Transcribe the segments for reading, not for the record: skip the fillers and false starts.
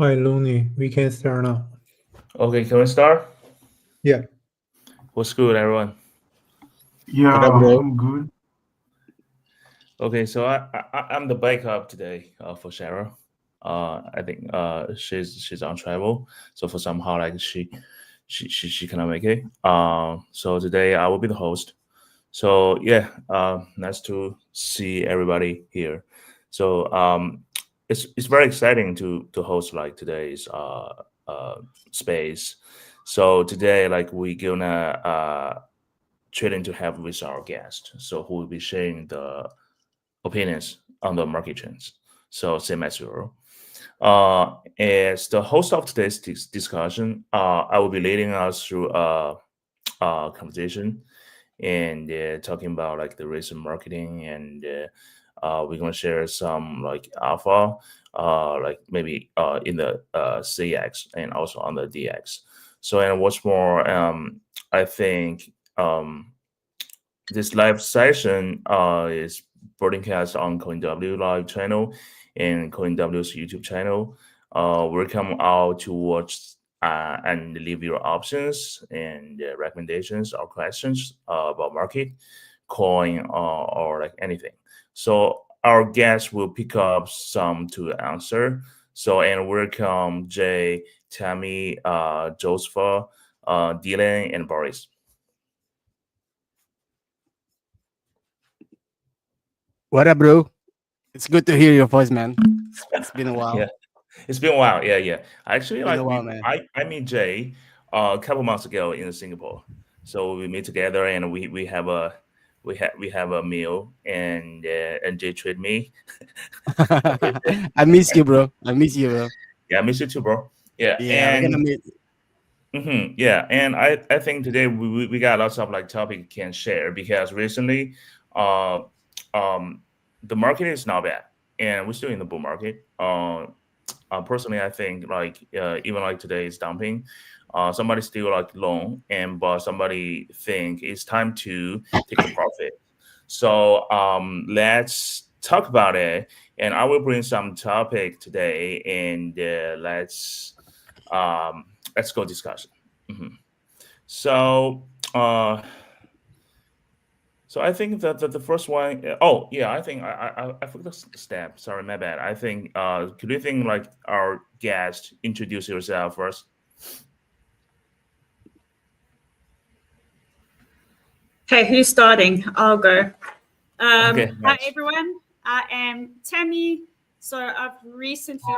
Hi, Looney. We can start now. Okay, can we start? Yeah. What's good, everyone? Yeah, What up, bro? I'm good. Okay, so I'm the backup today for Sarah. I think she's on travel, so for somehow like she cannot make it. So today I will be the host. So yeah, nice to see everybody here. So it's very exciting to host like today's space. So today like we gonna trading to have with our guest, so who will be sharing the opinions on the market trends. So same as you. As the host of today's discussion, I will be leading us through a conversation and talking about like the recent marketing and we're gonna share some like alpha, like maybe in the CX and also on the DX. So and what's more, I think this live session is broadcast on CoinW live channel and CoinW's YouTube channel. Welcome out to watch and leave your options and recommendations or questions about market, coin, or like anything. So our guests will pick up some to answer. So and welcome Jay, Tammy, Joseph, Dylan, and Boris. What up, bro? It's good to hear your voice, man. It's been a while. Yeah. It's been a while. Yeah, yeah. Actually, Been a like while, man. I meet Jay a couple months ago in Singapore. So we meet together and we have a meal and Jay treat me. Okay, Jay. I miss you, bro. I miss you, bro. Yeah, I miss you too, bro. Yeah, Yeah, we're gonna meet. yeah, and I think today we got lots of like topic can share because recently, uh, um, the market is not bad and we're still in the bull market. Personally, I think like even like today is dumping. Somebody still like long, and but somebody think it's time to take the profit. So let's talk about it, and I will bring some topic today, and let's go discussion. Mhm. So uh, so I think that the first one, oh yeah, I think I forgot the step. Sorry, my bad. I think could you think like our guest introduce yourself first? Okay, who's starting? I'll go. Okay, Hi nice. everyone, I am Tammy. So I've recently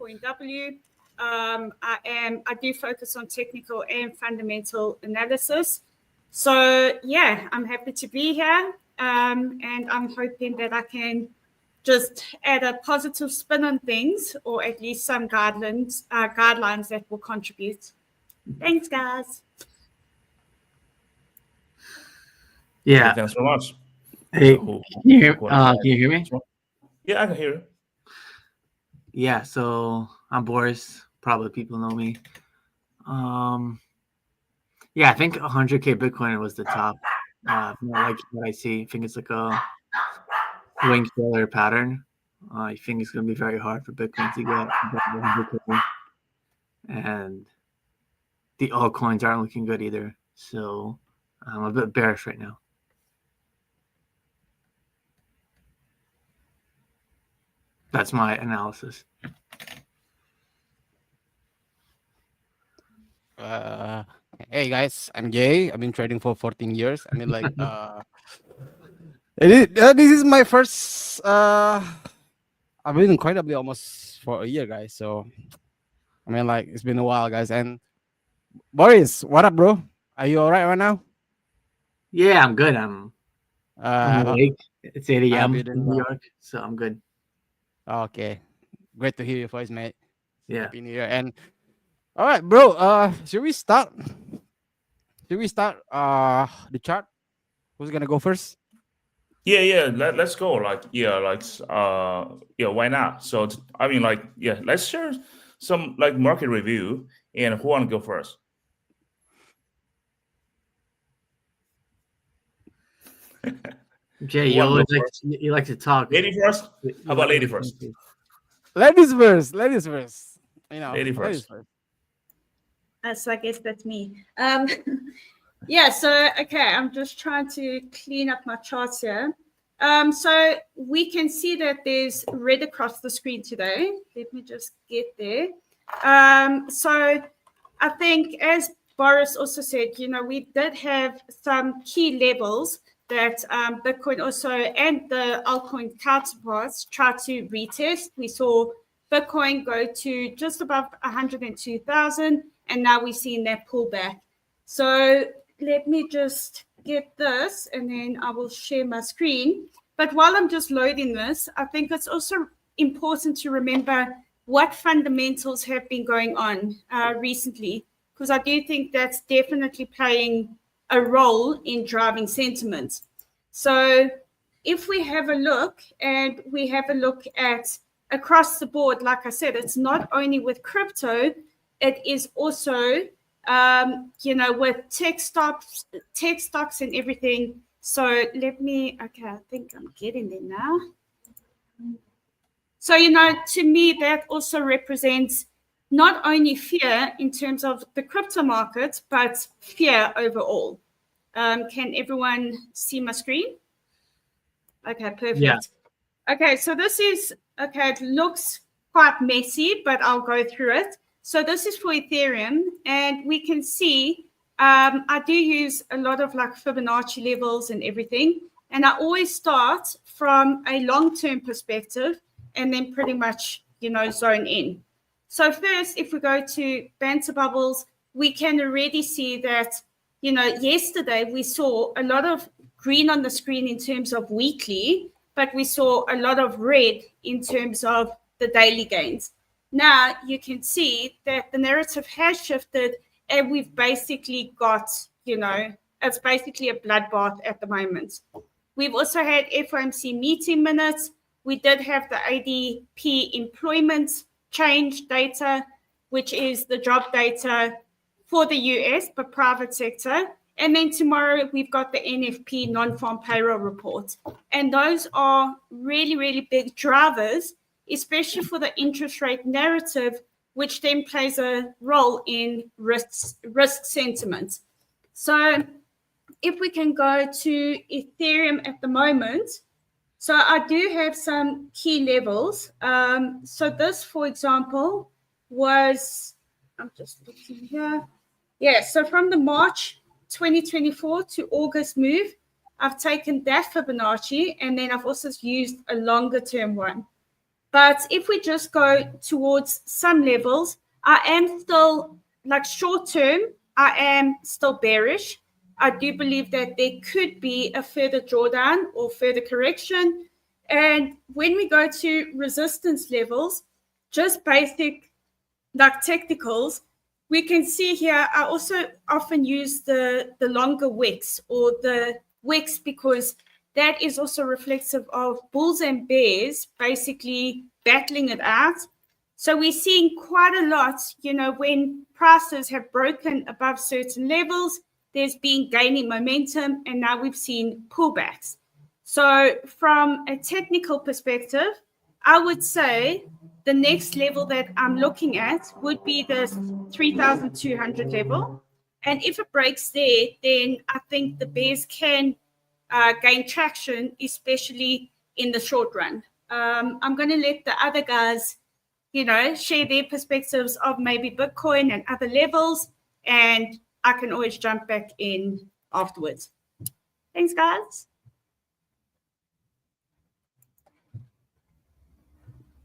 joined CoinW. I do focus on technical and fundamental analysis. So yeah, I'm happy to be here, and I'm hoping that I can just add a positive spin on things, or at least some guidelines that will contribute. Thanks, guys. Okay, Yeah. thanks very much. Hey, So who can wanna you hear me? Yeah, I can hear you. Yeah. So I'm Boris. Probably people know me. Um. Yeah, I think 100K Bitcoin was the top. Like what I see. I think it's like a swing failure pattern. I think it's gonna be very hard for Bitcoin to get above 100K, and the altcoins aren't looking good either. So I'm a bit bearish right now. That's my analysis. Uh, hey guys, I'm Jay. I've been trading for 14 years. I mean, like, this is my first. I've been in CoinW almost for a year, guys. So, I mean, like, it's been a while, guys. And Boris, what up, bro? Are you all right now? Yeah, I'm good. I'm Uh, awake. It's 8 I hope a.m. you're in doing New well. York, so I'm good. Okay, great to hear your voice, mate. Yeah. Happy New Year. And all right, bro. Should we start? Should we start? The chart. Who's gonna go first? Yeah. Let's go. Like yeah, like yeah, why not? So I mean, like yeah, let's share some like market review, and who wanna go first? Jay, Who you wanna go always like first? you like to talk. Lady first. You How about like lady to first? talk. Ladies first. Ladies first. Lady ladies first. first. So I guess that's me. Yeah, so okay, I'm just trying to clean up my charts here. So we can see that there's red across the screen today. Let me just get there. So I think, as Boris also said, we did have some key levels that Bitcoin also and the altcoin counterparts tried to retest. We saw Bitcoin go to just above 102,000, and now we're seeing that pullback. So let me just get this, and then I will share my screen. But while I'm just loading this, I think it's also important to remember what fundamentals have been going on recently, because I do think that's definitely playing a role in driving sentiment. So if we have a look, and we have a look at across the board, like I said, it's not only with crypto, it is also with tech stocks and everything. So okay, I think I'm getting there now. So, to me, that also represents not only fear in terms of the crypto market, but fear overall. Can everyone see my screen? Okay, perfect. Yeah. Okay, so this is, it looks quite messy, but I'll go through it. So this is for Ethereum, and we can see I do use a lot of like Fibonacci levels and everything, and I always start from a long-term perspective and then pretty much, zone in. So first, if we go to Banter Bubbles, we can already see that, yesterday we saw a lot of green on the screen in terms of weekly, but we saw a lot of red in terms of the daily gains. Now you can see that the narrative has shifted, and we've basically got, it's basically a bloodbath at the moment. We've also had FOMC meeting minutes. We did have the ADP employment change data, which is the job data for the US, but private sector. And then tomorrow we've got the NFP non-farm payroll report. And those are really, really big drivers, especially for the interest rate narrative, which then plays a role in risk sentiment. So if we can go to Ethereum at the moment, so I do have some key levels. So this, for example, was, I'm just looking here. Yeah, so from the March 2024 to August move, I've taken that Fibonacci, and then I've also used a longer term one. But if we just go towards some levels, I am still, like short term, I am still bearish. I do believe that there could be a further drawdown or further correction. And when we go to resistance levels, just basic like technicals, we can see here, I also often use the longer wicks or the wicks, because that is also reflexive of bulls and bears basically battling it out. So we're seeing quite a lot, when prices have broken above certain levels, there's been gaining momentum, and now we've seen pullbacks. So from a technical perspective, I would say the next level that I'm looking at would be the 3,200 level. And if it breaks there, then I think the bears can gain traction, especially in the short run. I'm going to let the other guys, share their perspectives of maybe Bitcoin and other levels, and I can always jump back in afterwards. Thanks, guys.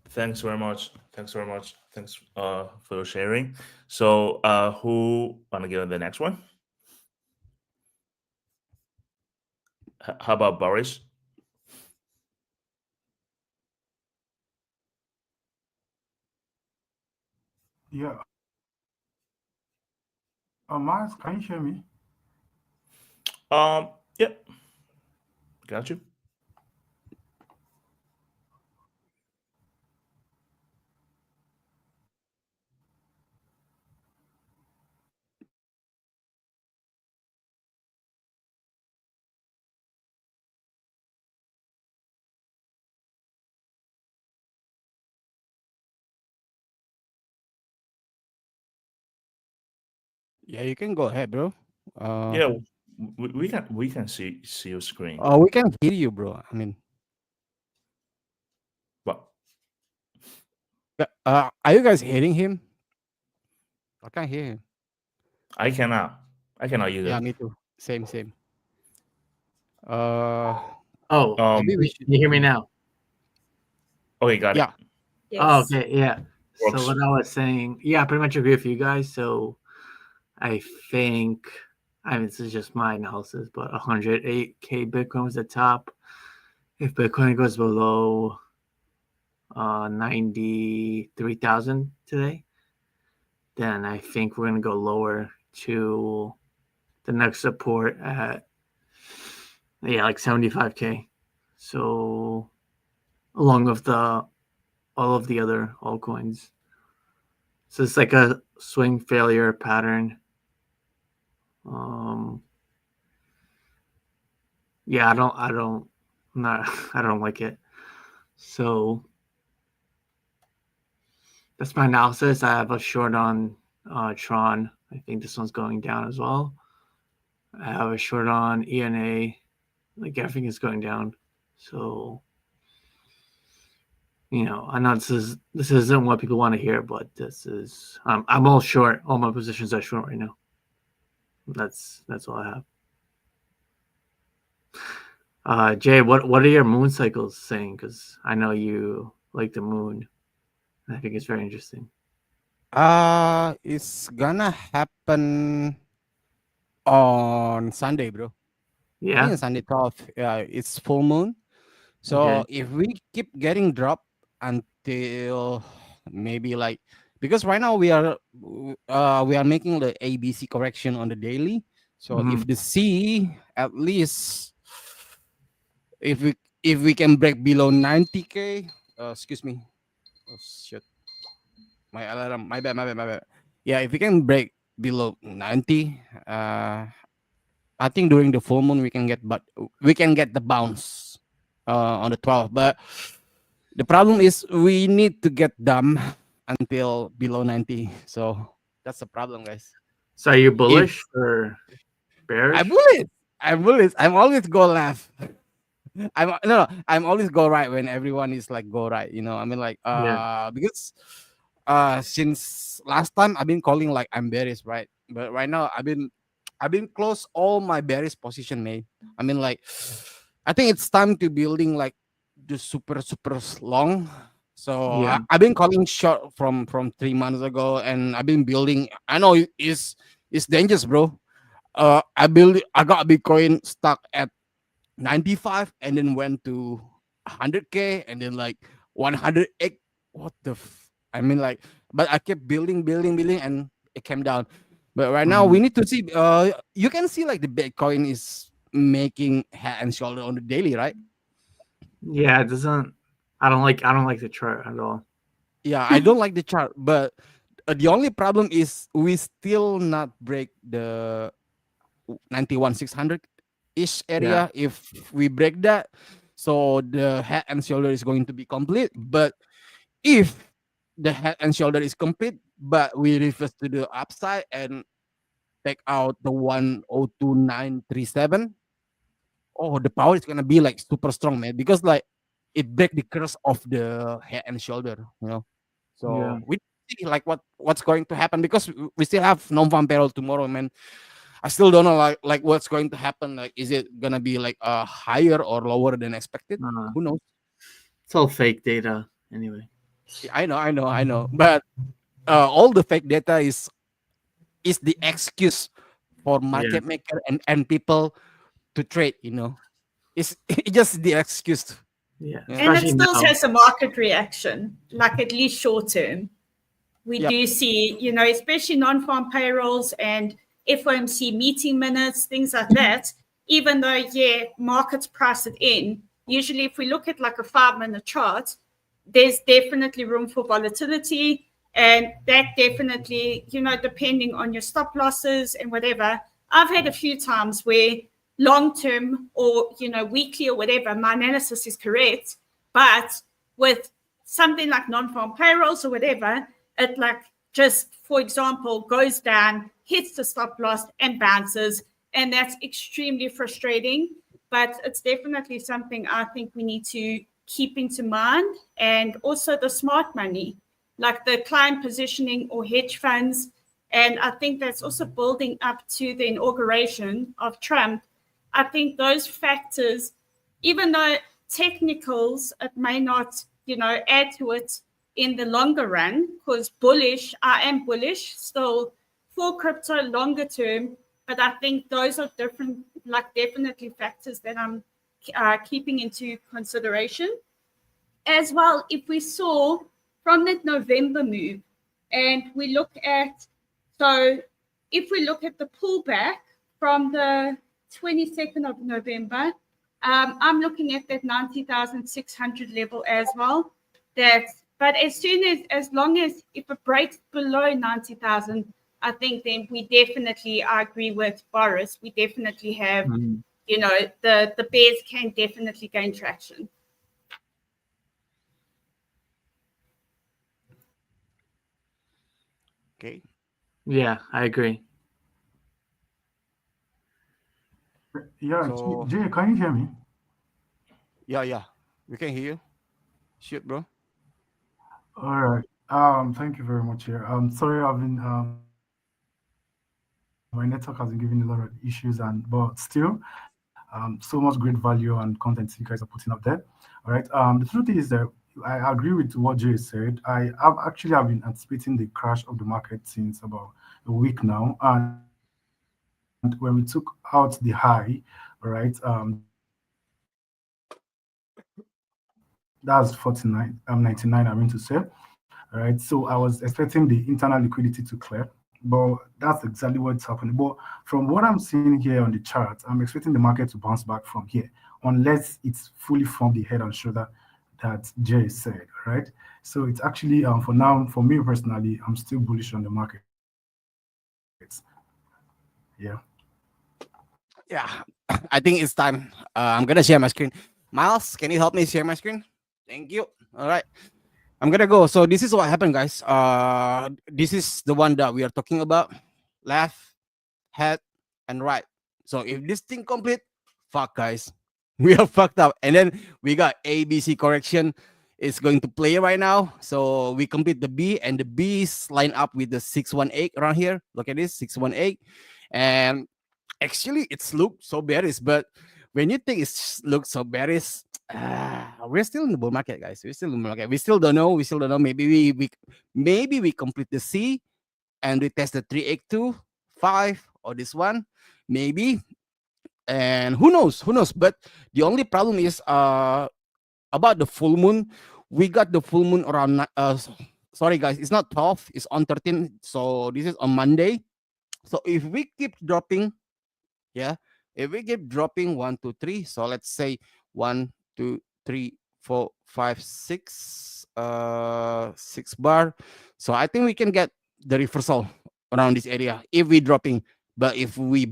Thanks very much. Thanks very much. Thanks for your sharing. So who wanna go to the next one? How about Boris? Yeah. Miles, can you hear me? Yep, got you. Yeah, you can go ahead, bro. Yeah, we can see your screen. We can hear you, bro. I mean, But are you guys hearing him? I can't hear him. I cannot. I cannot Yeah, either. me too. Same, same. Uh, Oh, maybe we should. you hear me now? Okay, got it. Yeah, Oh, Yes. okay, yeah. So Works. what I was saying, yeah, I pretty much agree with you guys. So I think, I mean, this is just my analysis, but 108K Bitcoin was the top. If Bitcoin goes below 93,000 today, then I think we're going to go lower to the next support at, yeah, like 75K. So along with all of the other altcoins. So it's like a swing failure pattern. Yeah, I don't like it. So that's my analysis. I have a short on Tron. I think this one's going down as well. I have a short on ENA. Like everything is going down. So I know this isn't what people want to hear, but this is I'm all short. All my positions are short right now. That's all I have. Jay, what are your moon cycles saying? Because I know you like the moon. I think it's very interesting. it's gonna happen on Sunday, bro. I think Yeah. it's Sunday 12. It's full moon. So Okay. if we keep getting dropped until maybe like, because right now we are making the ABC correction on the daily. So Mhm. if the C at least, if we can break below 90K, excuse me, oh shit, my alarm, my bad. Yeah, if we can break below 90, I think during the full moon we can get the bounce on the 12th. But the problem is we need to get them until below 90. So that's the problem, guys. So are you If bullish or bearish? I'm bullish. I'm always go left. I'm always go right when everyone is like go right. I mean, like Yeah. because since last time I've been calling like I'm bearish, right? But right now I've been close all my bearish position, mate. I mean, like I think it's time to building like the super long. So Yeah. I've been calling short from 3 months ago, and I've been building. I know it's dangerous, bro. I got Bitcoin stuck at 95 and then went to 100K and then like 108. What the I mean, like, but I kept building and it came down. But right now we Mhm. need to see, you can see like the Bitcoin is making head and shoulder on the daily, right? Yeah, it doesn't. I don't like the chart at all. Yeah, I don't like the chart, but the only problem is we still not break the 91,600 ish Yeah. area. If we break that, so the head and shoulder is going to be complete. But if the head and shoulder is complete, but we reverse to the upside and take out the 102,937, oh, the power is gonna be like super strong, man, because like it break the curse of the head and shoulder. Yeah. So we see like what's going to happen, because we still have non-farm payroll tomorrow, man. I still don't know like what's going to happen. Like, is it gonna be like higher or lower than expected? Uh, Who knows? it's all fake data anyway. Yeah, I know. But all the fake data is the excuse for Yeah. market maker and people to trade. It's just the excuse. Yeah. Yeah. And it Especially still now. has a market reaction, like at least short term. We Yep. do see, especially non-farm payrolls and FOMC meeting minutes, things like that, even though, markets price it in, usually if we look at like a 5-minute chart, there's definitely room for volatility. And that definitely, depending on your stop losses and whatever, I've had a few times where long term or, weekly or whatever, my analysis is correct. But with something like non-farm payrolls or whatever, it like just, for example, goes down, hits the stop loss and bounces. And that's extremely frustrating. But it's definitely something I think we need to keep into mind. And also the smart money, like the client positioning or hedge funds. And I think that's also building up to the inauguration of Trump. I think those factors, even though technicals, it may not, add to it in the longer run, because I am bullish still for crypto longer term, but I think those are different, like definitely factors that I'm keeping into consideration. As well, if we saw from that November move, and we look at, so if we look at the pullback from the 22nd of November, I'm looking at that 90,600 level as well. But as long as if it breaks below 90,000, I think then I agree with Boris. We definitely have, the bears can definitely gain traction. Okay. Yeah, I agree. Yeah, So Jay, can you hear me? yeah, we can hear you. Shoot, bro. All right. Thank you very much here. Sorry, I've been my network has been giving a lot of issues, but still, so much great value and content you guys are putting up there. All right. The truth is that I agree with what Jay said. I've been anticipating the crash of the market since about a week now, and when we took out the high, all right, that's 49, 99. I mean to say. All right. So I was expecting the internal liquidity to clear, but that's exactly what's happening. But from what I'm seeing here on the chart, I'm expecting the market to bounce back from here, unless it's fully formed the head and shoulder that Jay said. Right. So it's actually for now, for me personally, I'm still bullish on the markets. Yeah. Yeah, I think it's time. I'm gonna share my screen. Miles, can you help me share my screen? Thank you. All right, I'm gonna go. So this is what happened, guys. This is the one that we are talking about. Left, head, and right. So if this thing complete, fuck, guys, we are fucked up. And then we got ABC correction. It's going to play right now. So we complete the B, and the B is lined up with the 618 around here. Look at this 618, and actually it's looked so bearish, but when you think it's looked so bearish, we're still in the bull market, guys. We're still in the bull market. We still don't know. Maybe we complete the C and we test the 382 5 or this one, maybe. And who knows? But the only problem is about the full moon. We got the full moon around sorry guys, it's not 12, it's on 13. So this is on Monday. So if we keep dropping, yeah, if we keep dropping 1 2 3, so let's say 1 2 3 4 5 6 6 bar, so I think we can get the reversal around this area if we dropping. But if we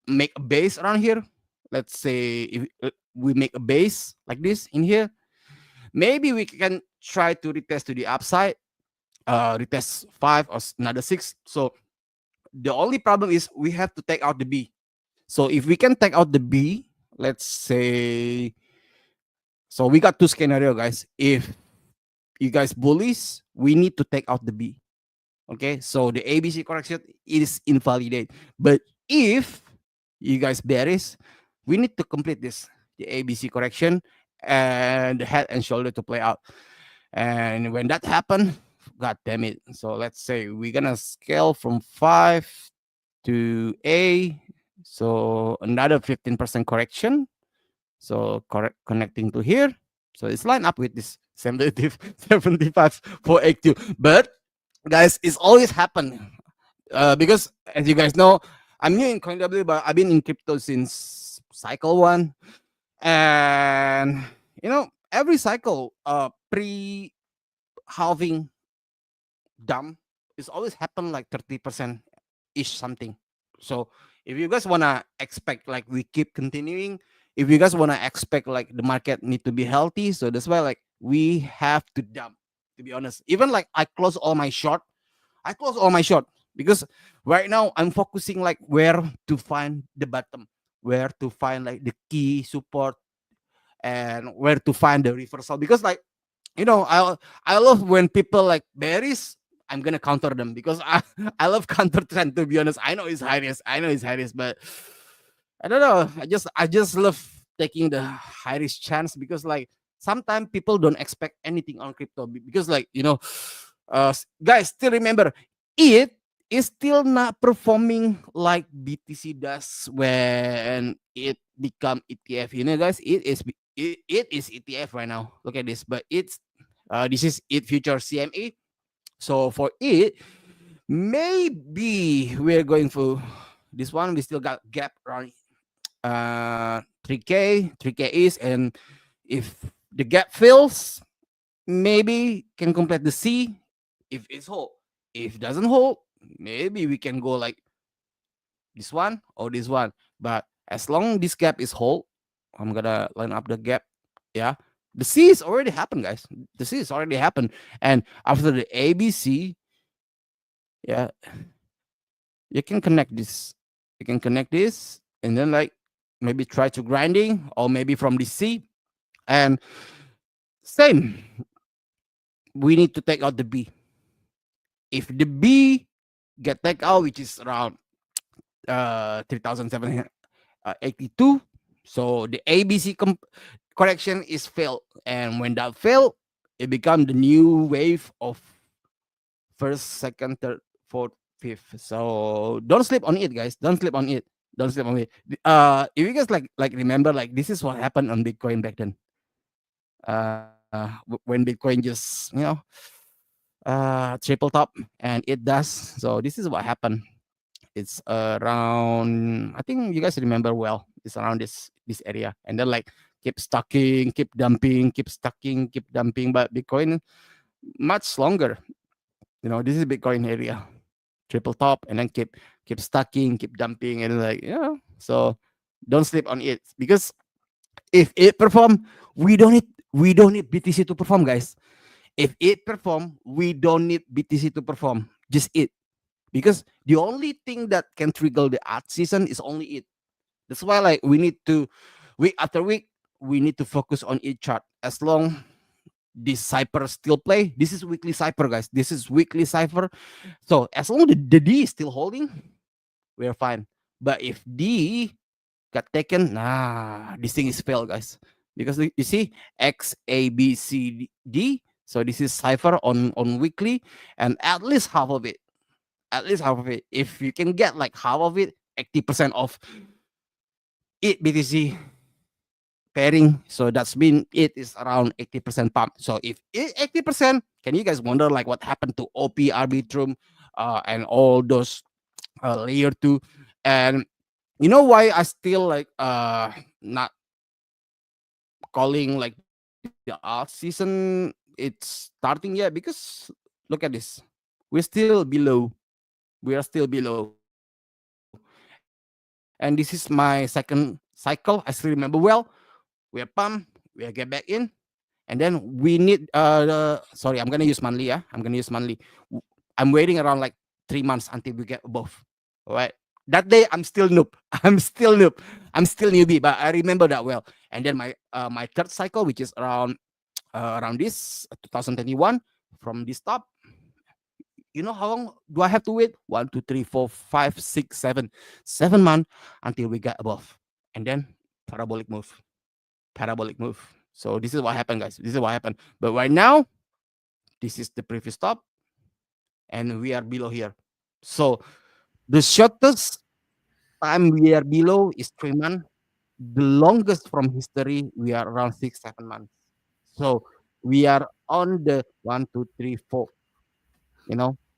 make a base around here, let's say if we make a base like this in here, maybe we can try to retest to the upside, retest 5 or another 6. So the only problem is we have to take out the B. So if we can take out the B, let's say, so we got two scenario, guys. If you guys bullish, we need to take out the B. Okay, so the ABC correction is invalidate. But if you guys bearish, we need to complete this, the ABC correction and the head and shoulder to play out. And when that happen, god damn it. So let's say we're gonna scale from 5 to A. So another 15% correction. So connecting to here. So it's lined up with this 75 for AQ. But guys, it's always happened. Because as you guys know, I'm new in CoinW, but I've been in crypto since cycle 1. And every cycle, pre-halving dump is always happen like 30% ish something. So if you guys wanna expect like we keep continuing, if you guys wanna expect like the market need to be healthy, so that's why like we have to dump. To be honest, even like I close all my short, I close all my short because right now I'm focusing like where to find the bottom, where to find like the key support, and where to find the reversal. Because like, I love when people like berries. I'm gonna counter them because I I love counter trend, to be honest. I know it's high risk. I know it's high risk, but I don't know. I just love taking the high risk chance because like sometimes people don't expect anything on crypto because like guys, still remember, it is still not performing like BTC does when it become ETF. Guys, it is ETF right now. Look at this, but it's this is it future CME. So for it, maybe we're going for this one. We still got gap around 3K is, and if the gap fills, maybe can complete the C if it's hold. If it doesn't hold, maybe we can go like this one or this one. But as long this gap is hold, I'm gonna line up the gap. Yeah. The C is already happened, guys. The C is already happened. And after the ABC, yeah, you can connect this. You can connect this and then like maybe try to grinding or maybe from the C. And same, we need to take out the B. If the B get take out, which is around 3,782, so the ABC correction is failed. And when that failed, it become the new wave of first, second, third, fourth, fifth. So don't sleep on it, guys. Don't sleep on it. Don't sleep on it. If you guys like remember, like this is what happened on Bitcoin back then. When Bitcoin just triple top, and it does. So this is what happened. It's around, I think you guys remember well. It's around this area, and then like keep stacking, keep dumping, keep stacking, keep dumping. But Bitcoin much longer. This is Bitcoin area, triple top, and then keep stacking, keep dumping, and like So don't sleep on it because if it perform, we don't need BTC to perform, guys. If it perform, we don't need BTC to perform. Just it. Because the only thing that can trigger the art season is only it. That's why like we need to week after week we need to focus on each chart. As long this cipher still play, this is weekly cipher, guys. This is weekly cipher. So as long the D is still holding, we're fine. But if D got taken, this thing is failed, guys. Because you see X A B C D. So this is cipher on weekly, and at least half of it. At least half of it. If you can get like half of it, 80% of it BTC pairing. So that's mean it is around 80% pump. So if it 80%, can you guys wonder like what happened to OP, Arbitrum, and all those layer 2? And you know why I still like not calling like the art season it's starting yet? Because look at this. We're still below. We are still below. And this is my second cycle. I still remember well. We are pump, we are get back in, and then we need sorry, I'm gonna use monthly. I'm gonna use monthly. I'm waiting around like 3 months until we get above. All right. That day I'm still noob. I'm still noob. I'm still newbie, but I remember that well. And then my third cycle, which is around this 2021, from this top. You know how long do I have to wait? 1, 2, 3, 4, 5, 6, 7, 7 months until we get above. And then parabolic move. Parabolic move. So this is what happened, guys. This is what happened. But right now, this is the previous top, and we are below here. So the shortest time we are below is 3 months. The longest from history, we are around 6, 7 months. So we are on the 1, 2, 3, 4.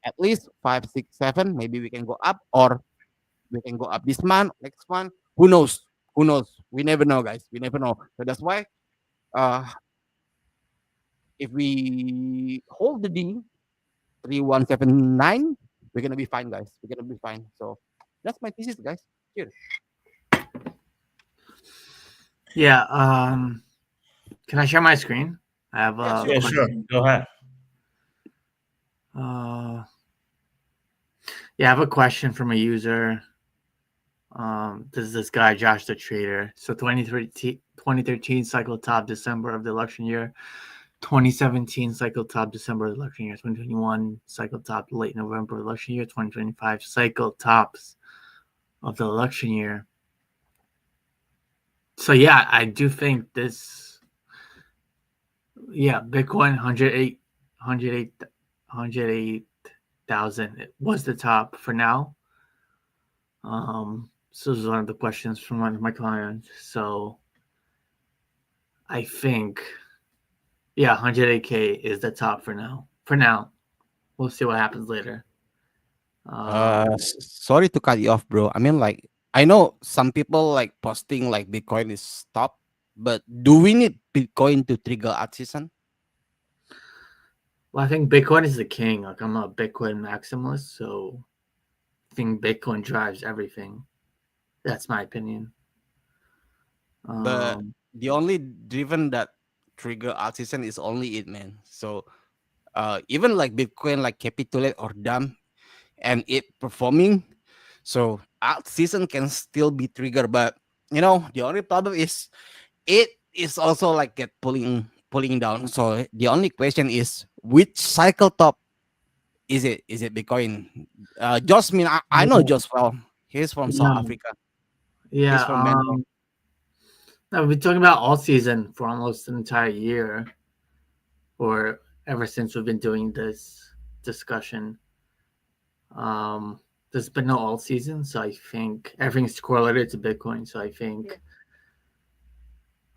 At least 5, 6, 7. Maybe we can go up, or we can go up this month, next month. Who knows? Who knows? We never know, guys. We never know. So that's why, uh, if we hold the D 3179, we're gonna be fine, guys. We're gonna be fine. So that's my thesis, guys. Cheers. Yeah. Can I share my screen? I have Yeah, Yeah, sure. Go ahead. Uh, Yeah, I have a question from a user. This is this guy, Josh the Trader. So 2013 cycle top December of the election year. 2017 cycle top December election year. 2021 cycle top late November election year. 2025 cycle tops of the election year. So yeah, I do think this. Yeah, Bitcoin 108,000 was the top for now. So this is one of the questions from one of my clients. So I think, yeah, 108K is the top for now. For now, we'll see what happens later. Sorry to cut you off, bro. I mean, like, I know some people like posting like Bitcoin is top, but do we need Bitcoin to trigger alt season? Well, I think Bitcoin is the king. Like, I'm a Bitcoin maximalist, so I think Bitcoin drives everything. That's my opinion. But the only driven that trigger alt season is only it, man. So even like Bitcoin like capitulate or dump and it performing, so alt season can still be triggered. But you know, the only problem is it is also like get pulling down. So the only question is which cycle top is it? Is it Bitcoin? Josh, I know Josh well. He's from South Yeah. Africa. Yeah. He's from Bangkok. I've been talking about all season for almost an entire year, or ever since we've been doing this discussion. There's been no all season, so I think everything's correlated to Bitcoin. So I think,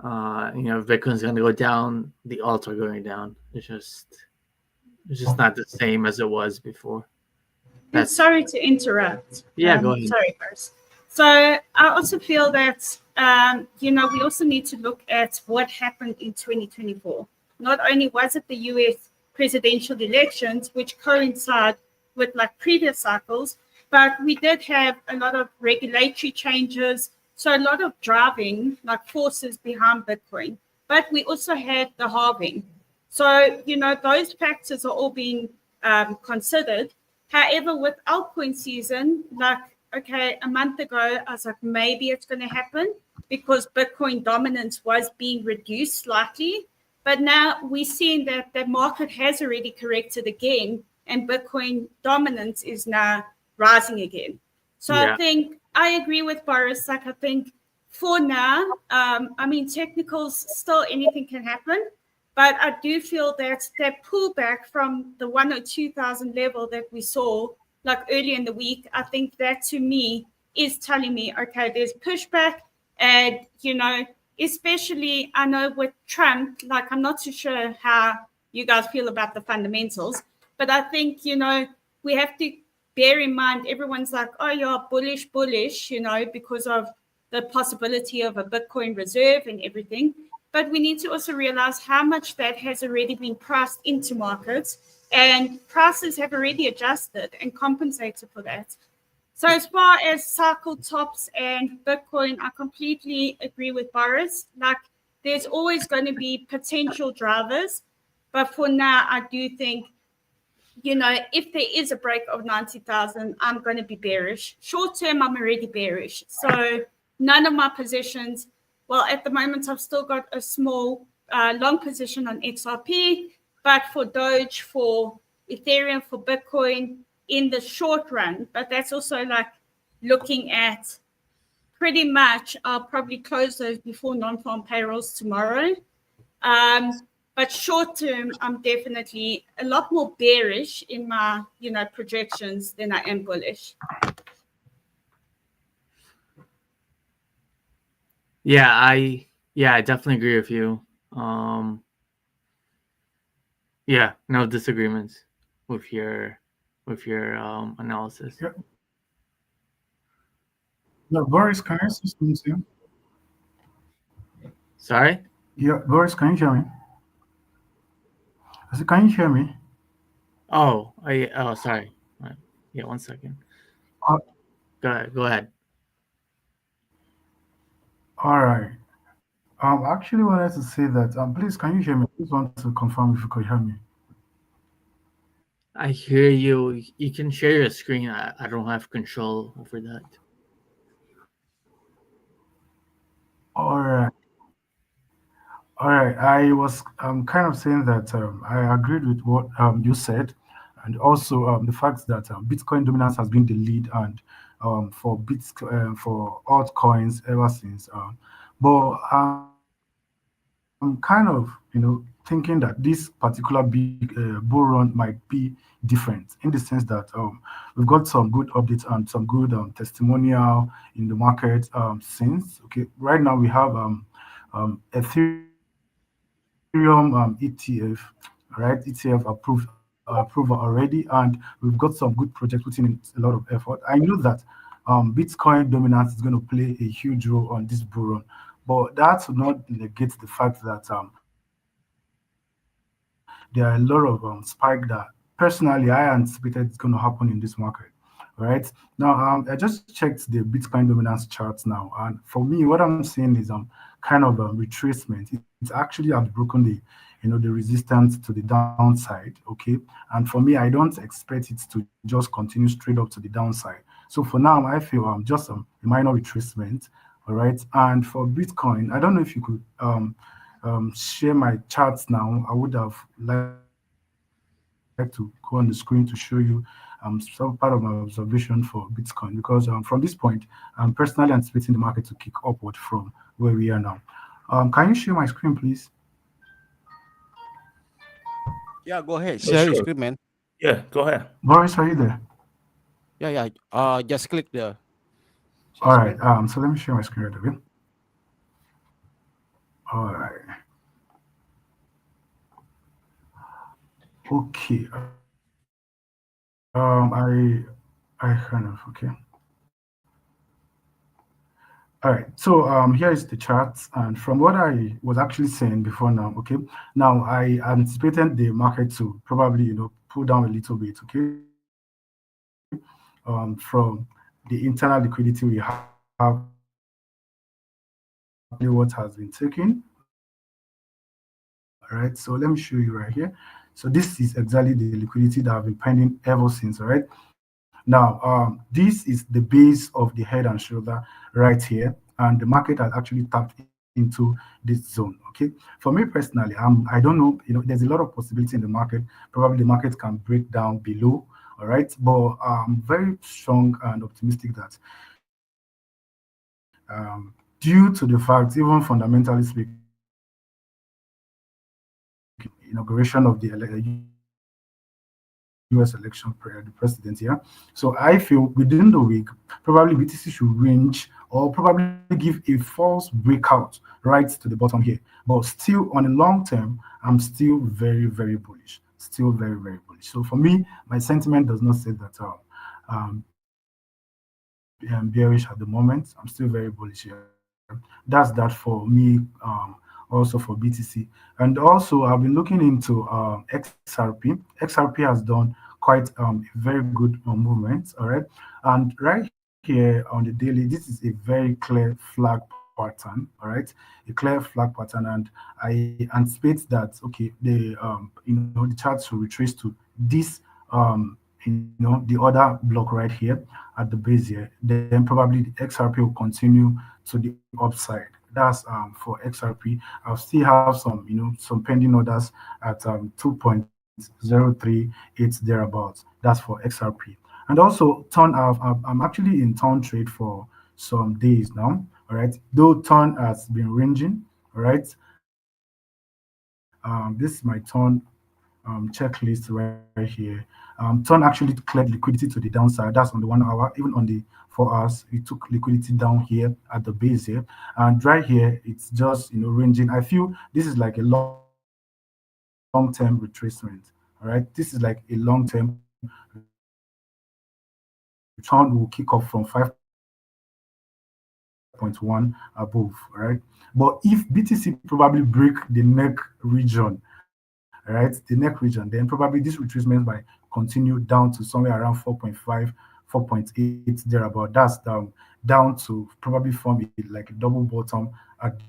if Bitcoin's going to go down, the alts are going down. It's just not the same as it was before. And sorry to interrupt. Yeah, go ahead. Sorry, Boris. So I also feel that, we also need to look at what happened in 2024. Not only was it the US presidential elections, which coincide with like previous cycles, but we did have a lot of regulatory changes. So a lot of driving like forces behind Bitcoin, but we also had the halving. So, those factors are all being considered. However, with altcoin season, like, okay, a month ago, I was like, maybe it's going to happen because Bitcoin dominance was being reduced slightly. But now we're seeing that the market has already corrected again and Bitcoin dominance is now rising again. So I think I agree with Boris. Like, I think for now, technicals, still anything can happen. But I do feel that pullback from the 102,000 level that we saw like earlier in the week, I think that to me is telling me, okay, there's pushback. And, especially I know with Trump, like I'm not too sure how you guys feel about the fundamentals, but I think, we have to bear in mind, everyone's like, oh, you're bullish, because of the possibility of a Bitcoin reserve and everything. But we need to also realize how much that has already been priced into markets, and prices have already adjusted and compensated for that. So as far as cycle tops and Bitcoin, I completely agree with Boris. Like, there's always going to be potential drivers. But for now, I do think, if there is a break of 90,000, I'm going to be bearish. Short term, I'm already bearish. So none of my positions, well, at the moment, I've still got a small long position on XRP, but for Doge, for Ethereum, for Bitcoin in the short run. But that's also like looking at pretty much, I'll probably close those before non-farm payrolls tomorrow. But short term, I'm definitely a lot more bearish in my, projections than I am bullish. Yeah, I definitely agree with you. Yeah, no disagreements with your analysis. Yeah. No, Boris, can I say something to you? Sorry? Yeah, Boris, can you hear me? I said, can you hear me? Oh, sorry. Yeah, 1 second. Uh, Go ahead. all right. Actually wanted to say that, please, can you hear me? I just want to confirm if you could hear me. I hear you. You can share your screen. I don't have control over that. All right. All right, I was kind of saying that I agreed with what you said, and also the fact that Bitcoin dominance has been the lead and for for altcoins ever since. But I'm kind of thinking that this particular big bull run might be different in the sense that we've got some good updates and some good testimonial in the market since. Okay, right now we have Ethereum ETF, right? ETF approval already, and we've got some good projects putting in a lot of effort. I know that Bitcoin dominance is going to play a huge role on this bull run, but that would not negate the fact that there are a lot of spike that personally I anticipated is going to happen in this market. Right now, I just checked the Bitcoin dominance charts now, and for me, what I'm seeing is kind of a retracement. It's actually has broken the resistance to the downside. Okay, and for me, I don't expect it to just continue straight up to the downside. So for now, I feel just a minor retracement. All right, and for Bitcoin, I don't know if you could share my charts now. I would have liked to go on the screen to show you some part of my observation for Bitcoin because from this point, I'm personally anticipating the market to kick upward from where we are now. Can you share my screen, please? Yeah, go ahead. Oh, Share your sure. screen, man. Yeah, go ahead. Boris, are you there? Yeah, yeah. Just click the share All right. screen. So let me share my screen right away. All right. Okay. I kind of okay. All right. So here is the chart, and from what I was actually saying before now, okay. Now I anticipated the market to probably pull down a little bit, okay. From the internal liquidity we have, what has been taken. All right. So let me show you right here. So this is exactly the liquidity that have been pending ever since. All right. Now, this is the base of the head and shoulder right here, and the market has actually tapped into this zone. Okay, for me personally, I don't know. There's a lot of possibility in the market. Probably the market can break down below. All right, but I'm very strong and optimistic that due to the fact, even fundamentally speaking, inauguration of the U.S. election, the president here. So I feel within the week, probably BTC should range or probably give a false breakout right to the bottom here. But still, on the long term, I'm still very, very bullish. Still very, very bullish. So for me, my sentiment does not say that bearish at the moment. I'm still very bullish here. That's that for me. Also for BTC, and also I've been looking into XRP. XRP has done quite a very good movement. All right, and right here on the daily, this is a very clear flag pattern. All right, a clear flag pattern, and I anticipate that okay, the the chart should retrace to this the other block right here at the base here. Then probably the XRP will continue to the upside. That's for XRP. I'll still have some some pending orders at 2.038 thereabouts. That's for XRP. And also I'm actually in turn trade for some days now. All right, though turn has been ranging. All right, this is my turn checklist right here. Turn actually cleared liquidity to the downside. That's on the 1 hour. Even on the 4 hours, we took liquidity down here at the base here, and right here it's just ranging. I feel this is like a long-term retracement. All right, this is like a long-term retracement. Turn will kick off from 5.1 above. All right, but if BTC probably break the neck region, right, the neck region, then probably this retracement might continue down to somewhere around 4.5, 4.8 thereabout. That's down to probably form like a double bottom at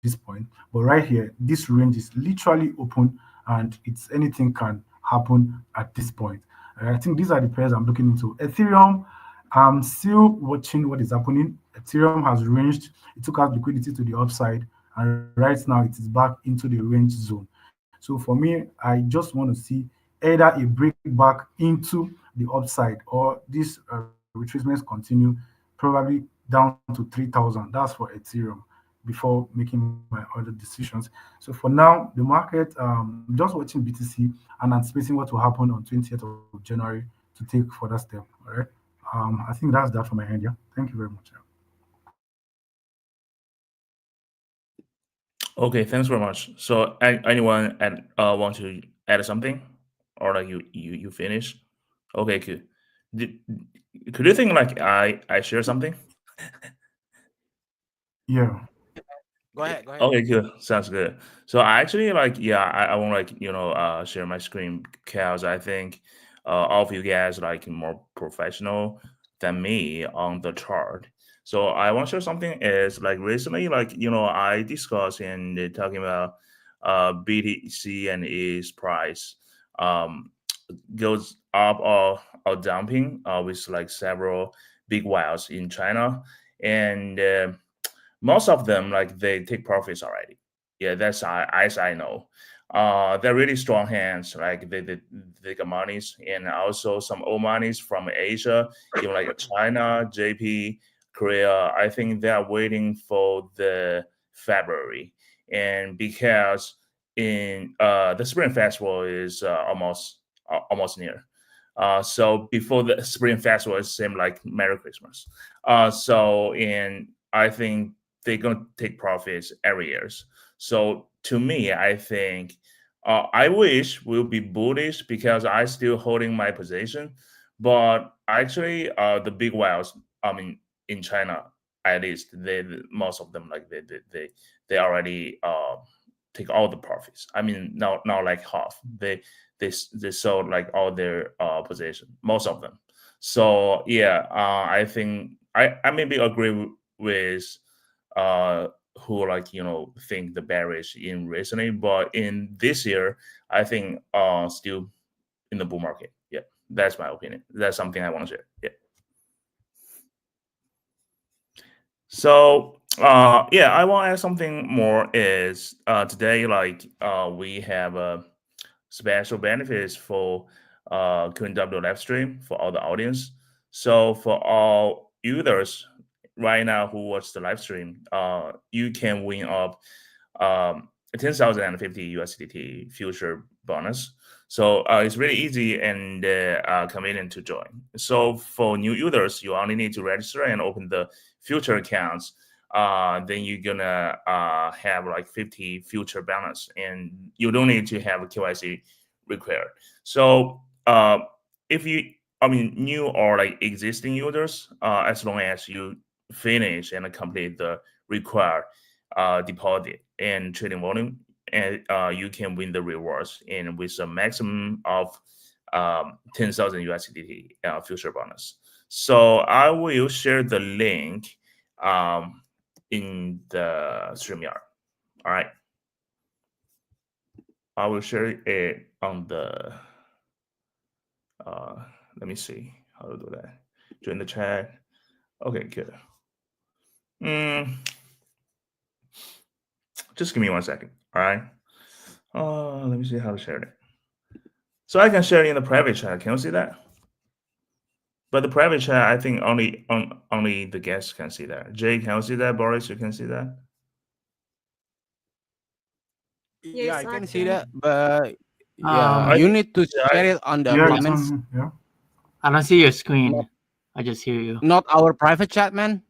this point. But right here, this range is literally open, and it's anything can happen. All right, happen at this point. I think these are the pairs I'm looking into. Ethereum, I'm still watching what is happening. Ethereum has ranged, it took out liquidity to the upside, and right now it is back into the range zone. So for me, I just want to see either a break back into the upside or this retracements continue, probably down to 3,000. That's for Ethereum before making my other decisions. So for now, the market, just watching BTC and anticipating what will happen on 20th of January to take further step. All right. I think that's that for my end. Yeah. Thank you very much. Yeah. Okay, thanks very much. So, anyone want to add something, or like you finish? Okay, could Did, could you think like I share something? Yeah. Go ahead. Go ahead. Okay, good. Sounds good. So I actually like, yeah, I want like, share my screen because I think all of you guys like more professional than me on the chart. So I want to share something is like recently, like, I discussed and talking about BTC and its price um goes up or dumping with like several big whales in China. And most of them like they take profits already. Yeah, that's as I know. They're really strong hands. Like they got monies and also some old monies from Asia, even like China, JP, Korea. I think they are waiting for the February, and because in the Spring Festival is almost near. So before the Spring Festival, it seemed like Merry Christmas. So and I think they're going to take profits every years. So to me, I think I wish we'll be bullish because I still holding my position. But actually, the big whales, I mean, in China, at least most of them like they already take all the profits. I mean, not like half. They sold like all their position, most of them. So yeah, I think I maybe agree with uh who like think the bearish in recently, but in this year I think still in the bull market. Yeah, that's my opinion. That's something I want to share. Yeah. So yeah, I want to add something more is today like we have special benefits for CoinW live stream for all the audience. So for all users right now who watch the live stream, you can win up 10,050 USDT future bonus. So it's really easy and convenient to join. So for new users, you only need to register and open the future accounts. Then you're gonna have like 50 future balance, and you don't need to have a KYC required. So if you, I mean, new or like existing users, as long as you finish and complete the required deposit and trading volume, and you can win the rewards and with a maximum of 10,000 USDT future bonus. So I will share the link in the StreamYard. All right. I will share it on the let me see how to do that. Join the chat. Okay, good. Just give me 1 second. All right. Let me see how to share it. So I can share it in the private chat. Can you see that? But the private chat, I think only the guests can see that. Jay, can you see that? Boris, you can see that? Yeah, Yes, I I can see can. that, but yeah, I you think need to yeah, share it on the Yeah, it's comments, on. Yeah. I don't see your screen. not I just hear you. not our private chat, man.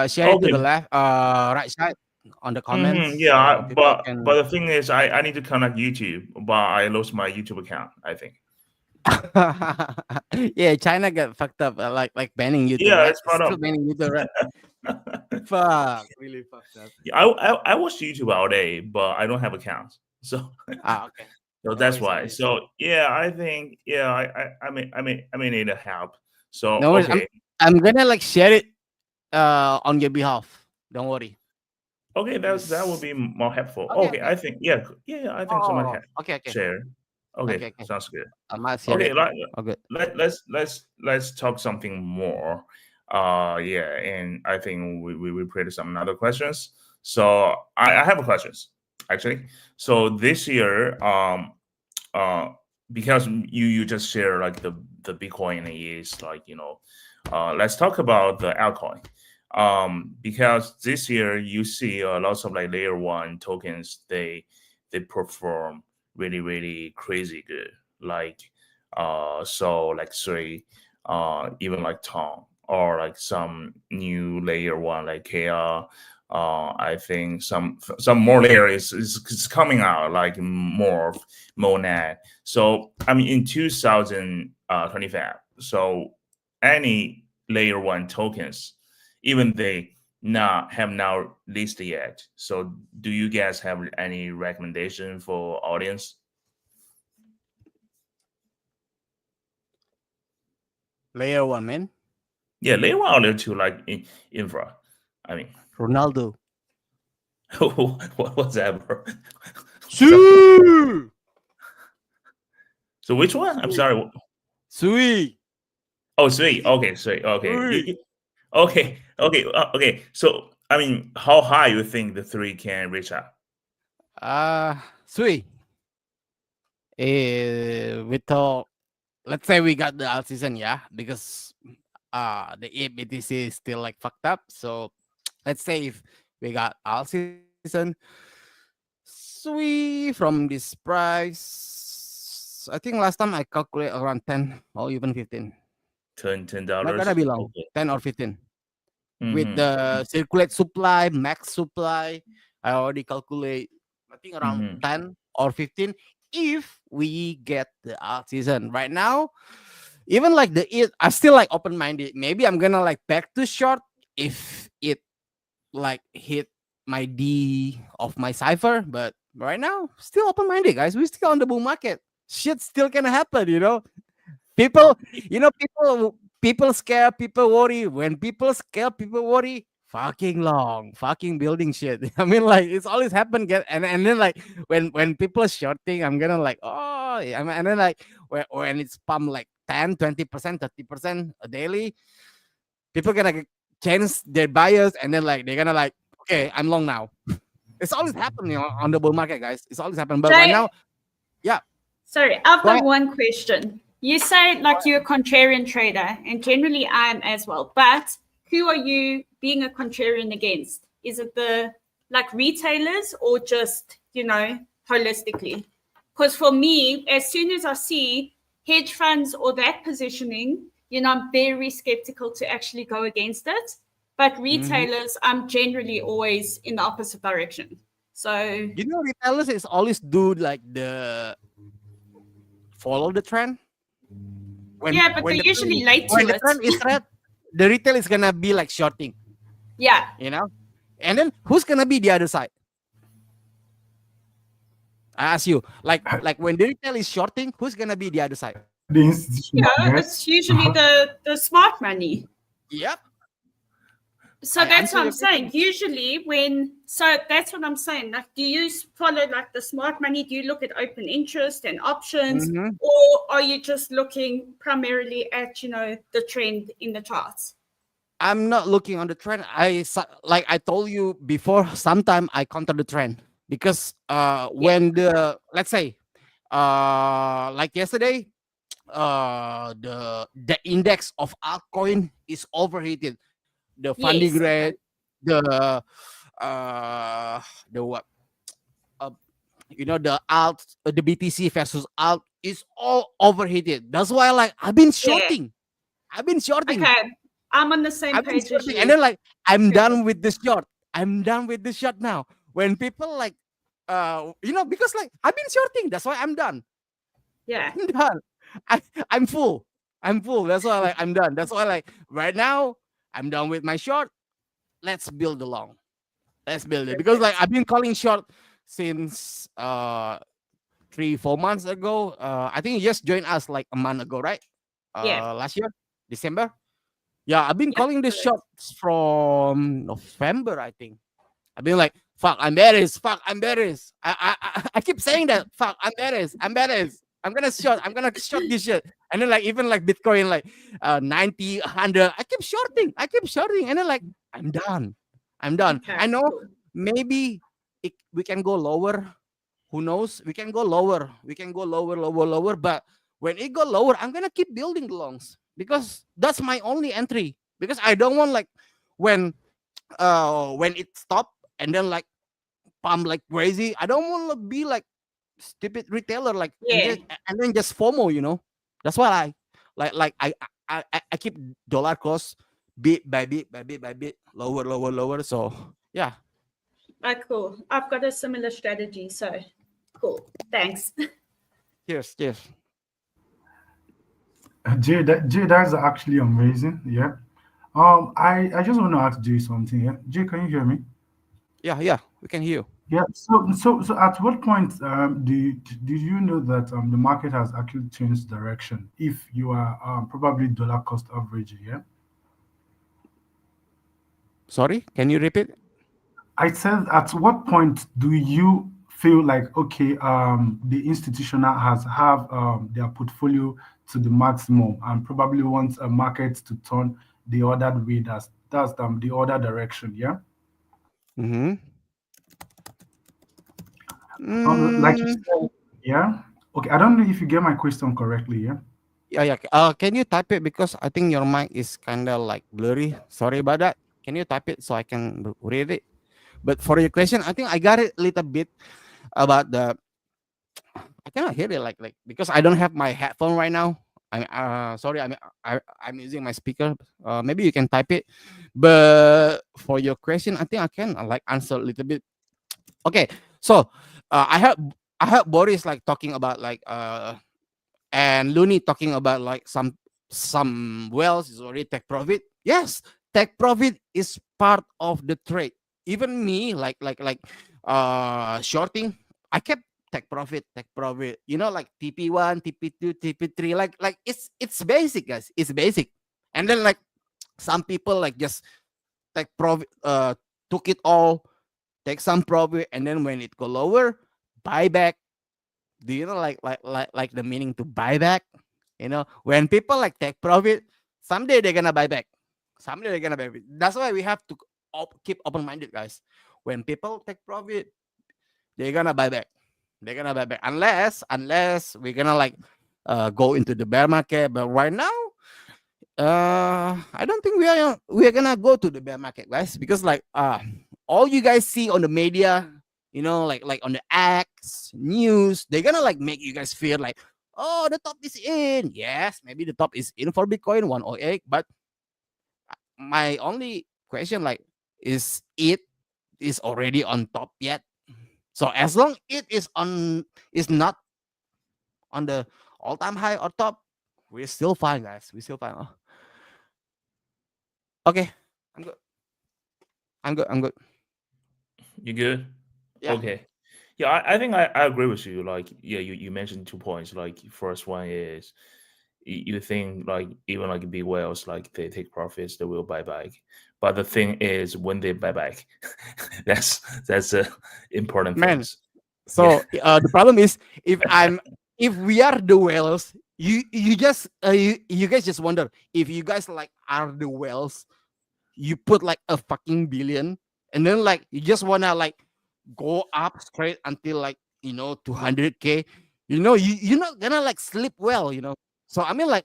Share it to the okay. left, right side on the comments, Yeah, so people but can. the thing is, I need to connect YouTube, but I lost my YouTube account. I think. Yeah, China got fucked up, like banning YouTube, Yeah, right? it's It's brought still up. banning YouTube, right? Fuck, really fucked up. Yeah, I watch YouTube all day, but I don't have accounts, so Okay. so No that's worries, no why. worries. So yeah, I think yeah, I may need a help. So No worries. okay, I'm gonna like share it on your behalf. Don't worry. okay, that would Just be more helpful. okay, Okay, okay. I think yeah, I think someone Oh, can okay, okay. share. Okay, Okay. sounds good. I might share Okay, it. Okay. let's talk something more. Yeah, and I think we created some other questions. So I have questions actually. So this year, uh, because you just share like the Bitcoin is like let's talk about the altcoin. Because this year you see lots of like layer one tokens they perform really crazy good like so like three even like Tom or like some new layer one like KR. I think some more layer is coming out like more monad. So I mean in 2025, so any layer one tokens, even they not have now listed yet. So do you guys have any recommendation for audience? Layer one, man. Yeah, layer one or layer two, like infra. I mean, Ronaldo. what's that, bro? Sue. So which one? I'm sorry. Sui. Oh, sweet. Okay, sweet. Okay. Okay. So I mean, how high you think the three can reach out? Sui. We thought, let's say we got the alt season, yeah, because the EBTC is still like fucked up. So let's say if we got alt season, Sui from this price, I think last time I calculate around 10 or even 15. $10. Not gonna be long, Okay. 10 or 15. With Mm-hmm. the circulate supply, max supply, I already calculate, I think around Mm-hmm. 10 or 15 if we get the alt season. Right now, even like I still like open minded. Maybe I'm gonna like back to short if it like hit my D of my cipher, but right now, still open minded, guys. We're still on the bull market. Shit still can happen, People, people scare, people worry. When people scare, people worry. Fucking long, fucking building shit. I mean, like it's always happened. And then like when people are shorting, I'm gonna like yeah, and then like when it's pumped like 10, 20%, 30% a daily, people gonna change their buyers, and then like they're gonna like, okay, I'm long now. It's always happening on the bull market, guys. It's always happened. But right now, yeah. Sorry, I've Go got ahead. one question. You say like you're a contrarian trader, and generally I am as well. But who are you being a contrarian against? Is it the like retailers or just, holistically? Because for me, as soon as I see hedge funds or that positioning, I'm very skeptical to actually go against it. But retailers, I'm generally always in the opposite direction. So Retailers is always do like the follow the trend. When yeah, but they're usually late to when the it. trend is red, the retail is gonna be like shorting, Yeah. And then who's gonna be the other side? I ask you, like when the retail is shorting, who's gonna be the other side? The institution, I guess. It's usually the smart money. Yep. So I that's answer what I'm your saying. question. Usually so that's what I'm saying. Like, do you follow like the smart money? Do you look at open interest and options? Mhm. Or are you just looking primarily at, the trend in the charts? I'm not looking on the trend. Like I told you before, sometime I counter the trend because when let's say like yesterday, the index of altcoin is overheated. The funding Yes. rate, Okay. the what the alt, the BTC versus alt is all overheated. That's why like I've been Yeah. shorting. I've been shorting. Okay. I'm on the same I've been page as shorting. you. And then like I'm Perfect. done with the short. I'm done with the short now. When people like because like I've been shorting. That's why I'm done. Yeah. I'm done. I'm full. I'm full. That's why like I'm done. That's why like right now I'm done with my short. Let's build the long. Let's build it. Because like I've been calling short since 3-4 months ago. I think you just joined us like a month ago, right? Yeah. Last year, December. Yeah, I've been Yep, calling the correct. shots from November, I think. I've been like, fuck, I'm bearish. Fuck, I'm bearish. I keep saying that. Fuck, I'm bearish. I'm bearish. I'm gonna short this shit. And then like even like Bitcoin like 90, 100, I keep shorting, and then like I'm done. Okay, I know cool. maybe we can go lower. Who knows? We can go lower. Lower. But when it go lower, I'm gonna keep building the longs because that's my only entry. Because I don't want like when it stop and then like pump like crazy. I don't want to be like stupid retailer like Yeah. and then just FOMO. That's what I like. I keep dollar cost bit by bit, lower. So yeah, Cool. I've got a similar strategy, so cool. Thanks. cheers. Jay, that's actually amazing. Yeah. I just want to ask Jay something. Yeah, Jay, can you hear me? Yeah, we can hear you. Yeah. So at what point did you know that the market has actually changed direction? If you are probably dollar cost averaging, yeah. Sorry, can you repeat? I said, at what point do you feel like, okay, the institutional has have their portfolio to the maximum and probably wants a market to turn the other way? That's the other direction, yeah. Mm-hmm. Like you Mm, said, yeah. Okay, I don't know if you get my question correctly, yeah. yeah. Can you type it because I think your mic is kind of like blurry. Sorry about that. Can you type it so I can read it? But for your question, I think I got it a little bit about the. I cannot hear it like because I don't have my headphone right now. I'm sorry. I'm using my speaker. Maybe you can type it. But for your question, I think I can like answer a little bit. Okay, so I heard Boris like talking about like and Looney talking about like some wells is already take profit. Yes, take profit is part of the trade. Even me, shorting, I kept take profit. Like TP1, TP2, TP3, like it's basic, guys. It's basic. And then like some people like just take profit, took it all, take some profit, and then when it go lower, buy back. Do you know like the meaning to buy back? When people like take profit, someday they're gonna buy back. Someday they're gonna buy back. That's why we have to keep open-minded, guys. When people take profit, they're gonna buy back. They're gonna buy back unless we're gonna like go into the bear market. But right now, I don't think we are gonna go to the bear market, guys, because like all you guys see on the media, like on the X news, they're gonna like make you guys feel like, oh, the top is in. Yes, maybe the top is in for Bitcoin 108, but my only question like it is already on top yet? So as long it is not on the all-time high or top, we're still fine, guys. We're still fine. Okay, I'm good. I'm good. You good? Yeah. Okay. Yeah, I think I agree with you. Like, yeah, you mentioned 2 points. Like, first one is you think like even like big whales, like they take profits, they will buy back. But the thing is, when they buy back, that's a important Man, things. Yeah, so the problem is if we are the whales, you guys just wonder if you guys like are the whales, you put like a fucking billion, and then like you just wanna like go up straight until like 200K. You're not gonna like sleep well. So I mean like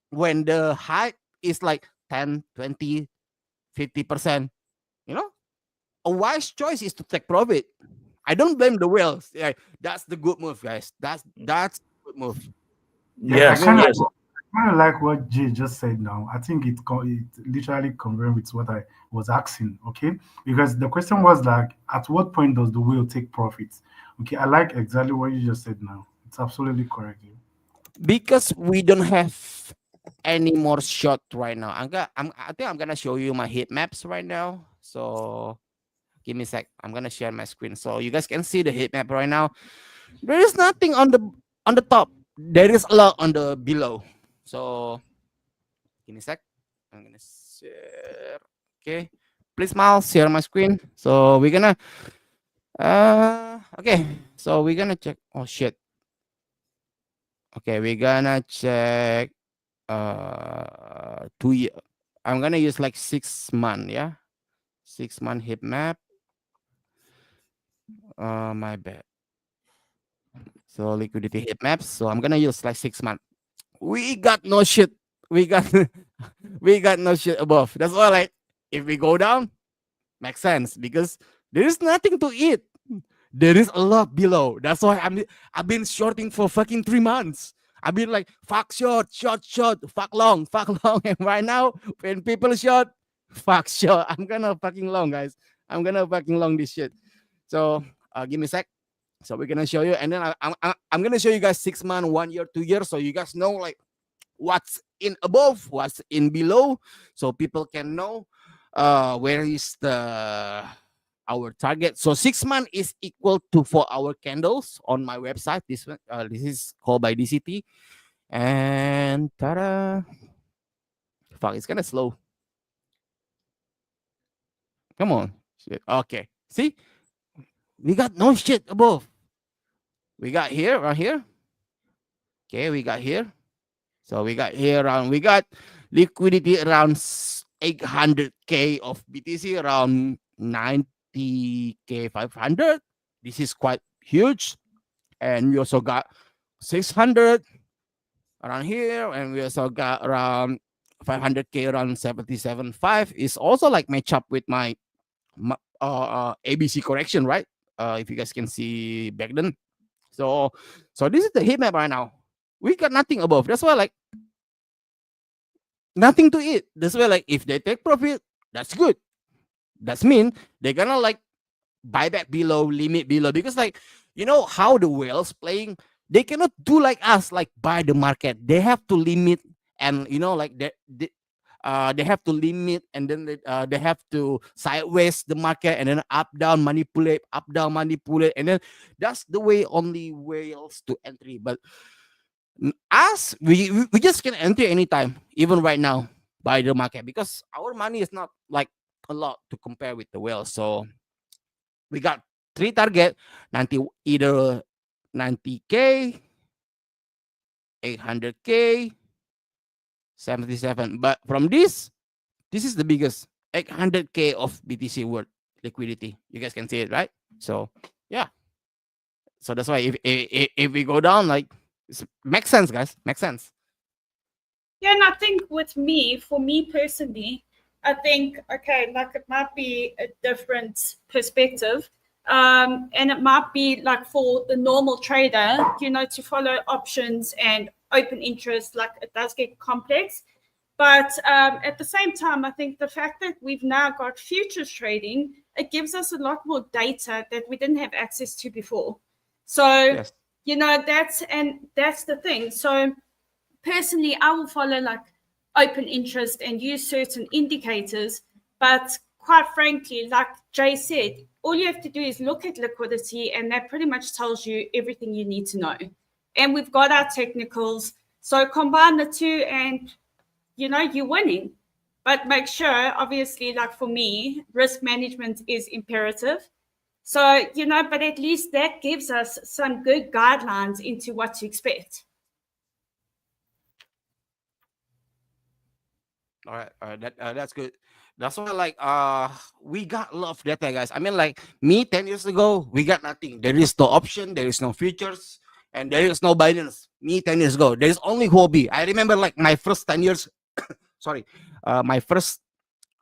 when the hype is like 10, 20, 50%, you know a wise choice is to take profit. I don't blame the whales. Yeah, that's the good move, guys. That's the good move. Yeah, I yes, kind of yes, like what Jay just said now. I think it literally confirmed with what I was asking. Okay, because the question was like, at what point does the whale take profits? Okay, I like exactly what you just said now. It's absolutely correct. Yeah. Because we don't have any more shot right now. I think I'm gonna show you my heat maps right now. So give me a sec. I'm gonna share my screen so you guys can see the heat map right now. There is nothing on the top. There is a lot on the below. So give me a sec. I'm gonna share. Okay. Please, Miles, share my screen. So we're gonna okay. So we're gonna check. Oh shit. Okay, we're gonna check 2 year. I'm gonna use like 6 month, yeah. 6 month heat map. My bad. So liquidity heat maps. So I'm gonna use like 6 month. We got no shit. We got we got no shit above. That's why like if we go down, makes sense because there is nothing to eat. There is a lot below. That's why I've been shorting for fucking 3 months. I've been like fuck short, short, fuck long, fuck long. And right now, when people short, fuck short. I'm gonna fucking long, guys. I'm gonna fucking long this shit. So give me a sec. So we're gonna show you, and then I'm gonna show you guys 6 month, 1 year, 2 years, so you guys know like what's in above, what's in below, so people can know where is the our target. So 6 month is equal to 4 hour candles on my website. This one, this is called by DCT, and ta-da! Fuck, it's kind of slow. Come on, shit. Okay, see, we got no shit above. We got here, right here. Okay, we got here. So we got here around, we got liquidity around 800k of BTC, around 90k 500. This is quite huge. And we also got 600 around here, and we also got around 500k around 77.5. Is also like match up with my ABC correction, right? If you guys can see back then. So this is the heat map right now. We got nothing above. That's why like nothing to eat. That's why like if they take profit, that's good. That's mean they're gonna like buy back below, limit below, because like you know how the whales playing, they cannot do like us, like buy the market. They have to limit, and you know like they have to limit, and then they have to sideways the market, and then up down manipulate, and then that's the way only whales to entry. But us, we just can enter anytime, even right now, by the market, because our money is not like a lot to compare with the whales. So we got 3 target, 90, either 90k, 800k, 77. But from this is the biggest, 800k of BTC worth liquidity. You guys can see it, right? So yeah. So that's why if we go down, like makes sense, guys. Makes sense. Yeah, and I think with me, for me personally, I think, okay, like it might be a different perspective. And it might be like for the normal trader, you know, to follow options and open interest, like it does get complex. But at the same time, I think the fact that we've now got futures trading, it gives us a lot more data that we didn't have access to before. So, Yes. you know, that's the thing. So personally, I will follow like open interest and use certain indicators. But quite frankly, like Jay said, all you have to do is look at liquidity, and that pretty much tells you everything you need to know. And we've got our technicals. So combine the two and, you know, you're winning. But make sure, obviously, like for me, risk management is imperative. So, you know, but at least that gives us some good guidelines into what to expect. All right, that's good. That's why like we got a lot of data, guys. I mean like me 10 years ago, we got nothing. There is no option, there is no futures, and there is no Binance. Me 10 years ago, there is only hobby. I remember like my first 10 years, sorry, my first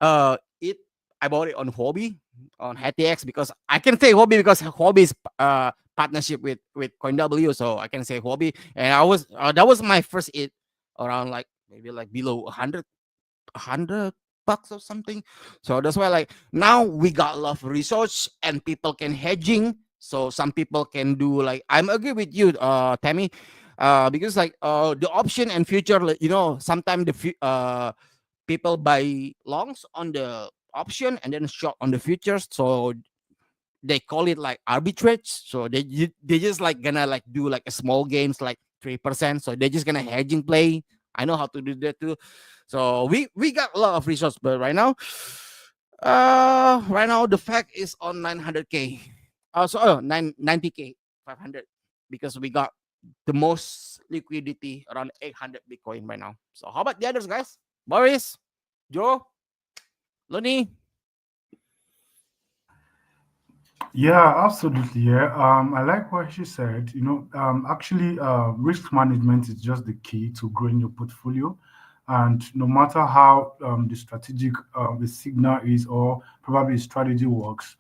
it I bought it on hobby on HTX, because I can say hobby because hobby is partnership with CoinW, so I can say hobby. And I was that was my first it around like maybe like below 100 bucks or something. So that's why like now we got a lot of research and people can hedging. So some people can do like, I'm agree with you, Tammy, because like the option and future, like, you know, sometimes people buy longs on the option and then short on the futures. So they call it like arbitrage. So they just like gonna like do like a small gains like 3%. So they're just gonna hedging play. I know how to do that too. So we got a lot of resources, but right now the fact is on 900k. So 90k 500, because we got the most liquidity around 800 Bitcoin right now. So how about the others, guys? Boris, Joe, Lonnie. Yeah, absolutely. Yeah. I like what she said. Actually, risk management is just the key to growing your portfolio. And no matter how the strategic the signal is, or probably strategy works,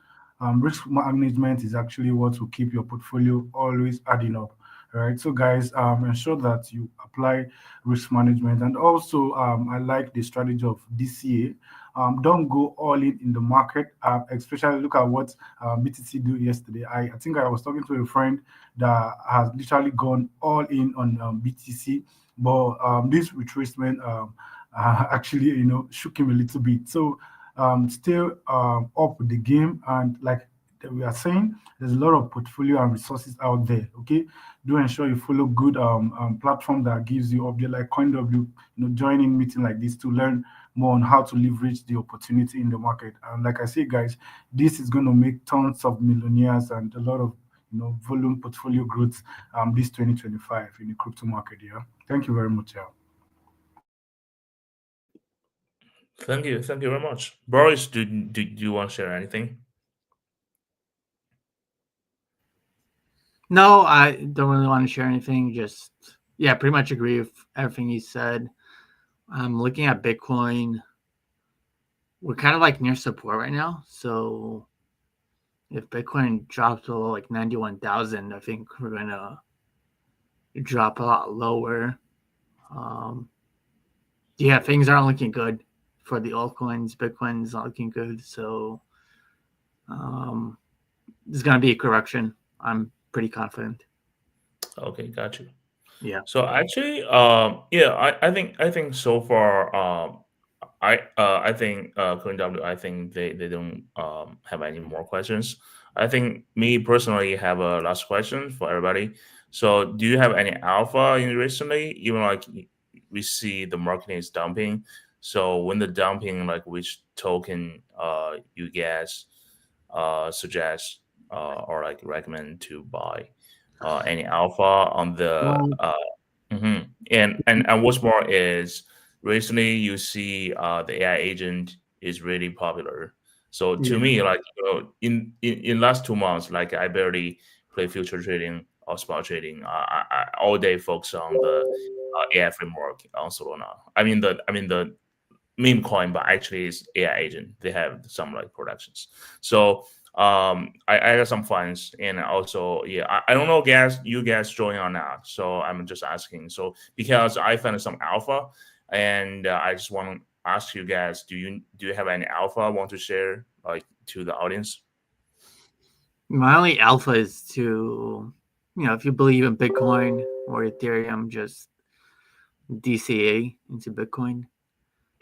risk management is actually what will keep your portfolio always adding up. Right. So, guys, ensure that you apply risk management. And also, I like the strategy of DCA. Don't go all in the market, especially look at what BTC do yesterday. I think I was talking to a friend that has literally gone all in on BTC, but this retracement actually, shook him a little bit. So still up with the game, and like we are saying, there's a lot of portfolio and resources out there. Okay, do ensure you follow good platform that gives you update like CoinW. Joining meeting like this to learn more on how to leverage the opportunity in the market. And like I say, guys, this is going to make tons of millionaires and a lot of volume portfolio growth this 2025 in the crypto market. Yeah. Thank you very much. Yeah. Thank you very much. Boris, do you want to share anything? No, I don't really want to share anything. Just pretty much agree with everything you said. I'm looking at Bitcoin. We're kind of like near support right now. So if Bitcoin drops below like 91,000, I think we're gonna drop a lot lower. Things aren't looking good for the altcoins. Bitcoin's not looking good. So there's gonna be a correction. I'm pretty confident. Okay, got you. Yeah. So actually, I think so far, I think CoinW, I think they don't have any more questions. I think me personally have a last question for everybody. So do you have any alpha in recently? Even like we see the market is dumping. So when the dumping, like which token you guys suggest or like recommend to buy? Any alpha on the and what's more is recently you see the AI agent is really popular. So to me, like in last 2 months, like I barely play future trading or spot trading. I all day focus on the AI framework on Solana. I mean the meme coin, but actually it's AI agent. They have some like productions. So I got some funds, and also I don't know guys you guys join or not, so I'm just asking. So because I found some alpha, and I just want to ask you guys, do you have any alpha I want to share like to the audience? My only alpha is to, if you believe in Bitcoin or Ethereum, just DCA into Bitcoin.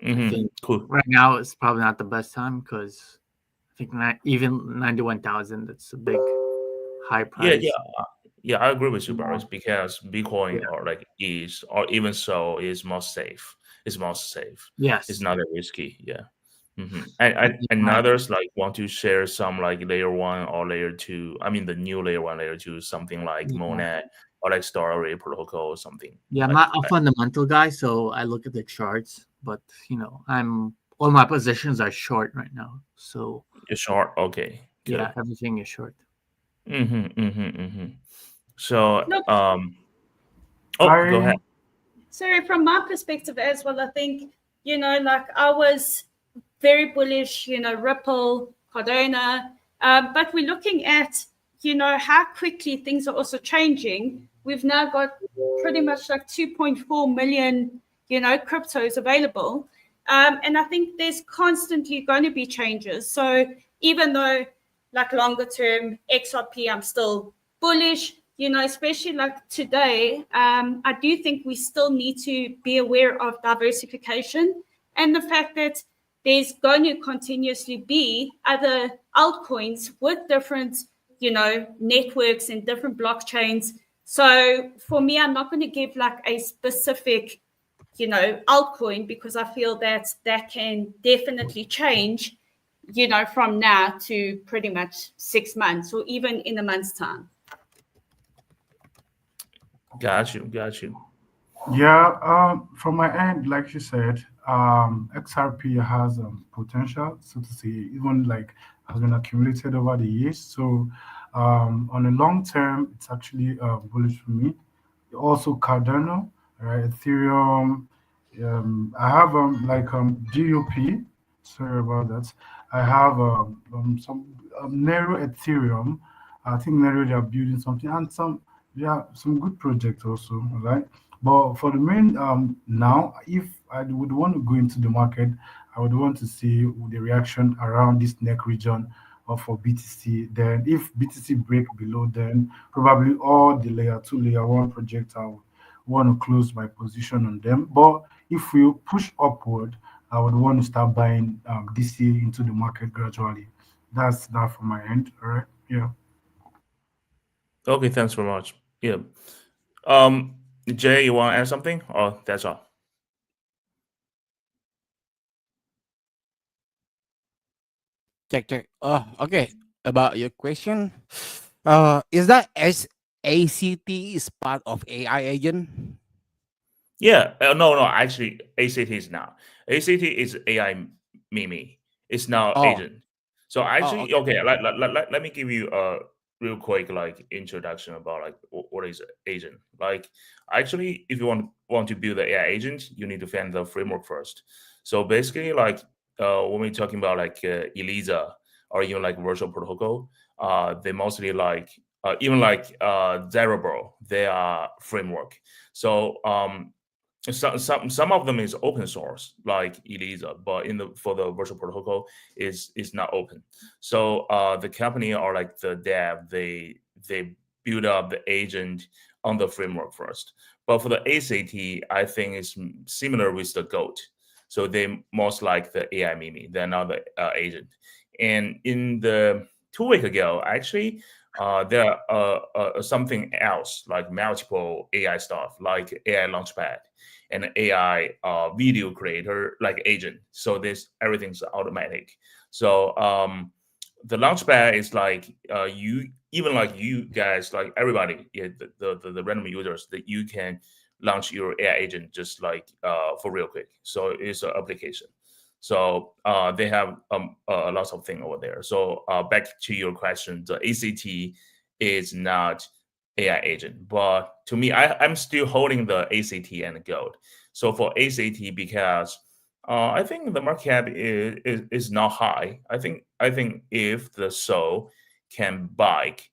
I think Cool. right now it's probably not the best time because I think even 91,000, that's a big high price. Yeah, I agree with you, Boris, because Bitcoin or like is or even so is more safe. It's more safe. Yes. It's not that risky. Yeah. And others like want to share some like layer one or layer two. I mean the new layer one, layer two, something like Monet or like Star Array protocol or something. Yeah, I'm like, not a fundamental guy, so I look at the charts, but all my positions are short right now. So you're short. Okay. Good. yeah, everything is short. So Look, go ahead. So from my perspective as well, I think, like I was very bullish, Ripple, Cardano, but we're looking at, how quickly things are also changing. We've now got pretty much like 2.4 million, cryptos available. And I think there's constantly going to be changes. So even though like longer term XRP, I'm still bullish, especially like today, I do think we still need to be aware of diversification and the fact that there's going to continuously be other altcoins with different, networks and different blockchains. So for me, I'm not going to give like a specific, altcoin because I feel that can definitely change, from now to pretty much 6 months or even in a month's time. Got you. Got you. Yeah, from my end, like you said, XRP has potential, so to say, even like has been accumulated over the years. So, on the long term, it's actually bullish for me. Also, Cardano, right? Ethereum. I have DUP. Sorry about that. I have some narrow Ethereum. I think narrow they are building something, and some good projects also, right? But for the main now, if I would want to go into the market, I would want to see the reaction around this neck region or for BTC. Then if BTC break below, then probably all the layer two, layer one projects I would want to close my position on them. But if we push upward, I would want to start buying DC into the market gradually. That's that from my end. All right. Yeah. Okay, thanks very much. Yeah. Um, Jay, you want to add something? Or that's all? Check, check. Okay. About your question, is that ACT is part of AI agent? Yeah. No. Actually, ACT is not. ACT is AI Mimi. It's now Oh, agent. So actually, okay. okay. Let me give you a real quick like introduction about like what is agent. Like actually, if you want to build an AI agent, you need to find the framework first. So basically, like when we're talking about like ELISA or even like virtual protocol, they mostly like even like Zerable, they are framework. So some of them is open source like ELISA, but in the for the virtual protocol is not open. So the company or like the dev they build up the agent on the framework first. But for the ACT, I think it's similar with the GOAT. So they most like the AI Mimi, they're not the agent. And in the 2 week ago, actually, there something else like multiple AI stuff like AI Launchpad and AI video creator like agent. So this everything's automatic. So the Launchpad is like you even like you guys like everybody yeah, the random users that you can launch your AI agent just like for real quick. So it's an application. So they have lots of things over there. So back to your question, the ACT is not AI agent, but to me, I'm still holding the ACT and the gold. So for ACT, because I think the market cap is not high. I think if the SOL can bike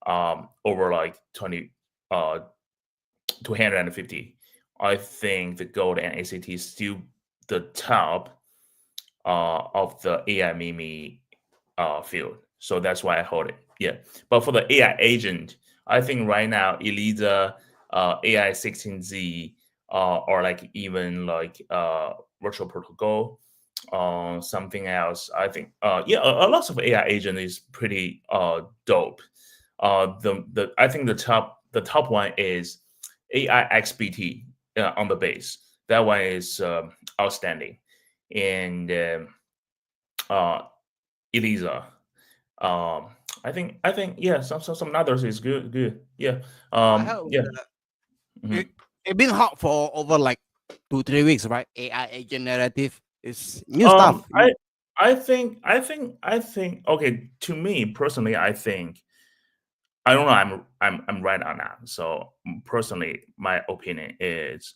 over like 20 uh 250, I think the gold and ACT is still the top of the AI Mimi field. So that's why I hold it. Yeah. But for the AI agent, I think right now ELISA, AI 16Z, or like even like virtual protocol, something else. I think yeah, a lot of AI agent is pretty dope. The I think the top one is AI XBT on the base. That one is outstanding, and uh, ELISA. I think yeah, some others is good. Yeah. I heard Yeah. it, Mhm. it been hot for over like 2 3 weeks, right? AI agent narrative is new Um, stuff. I I think okay, to me personally, I think I don't know I'm right on that. So personally, my opinion is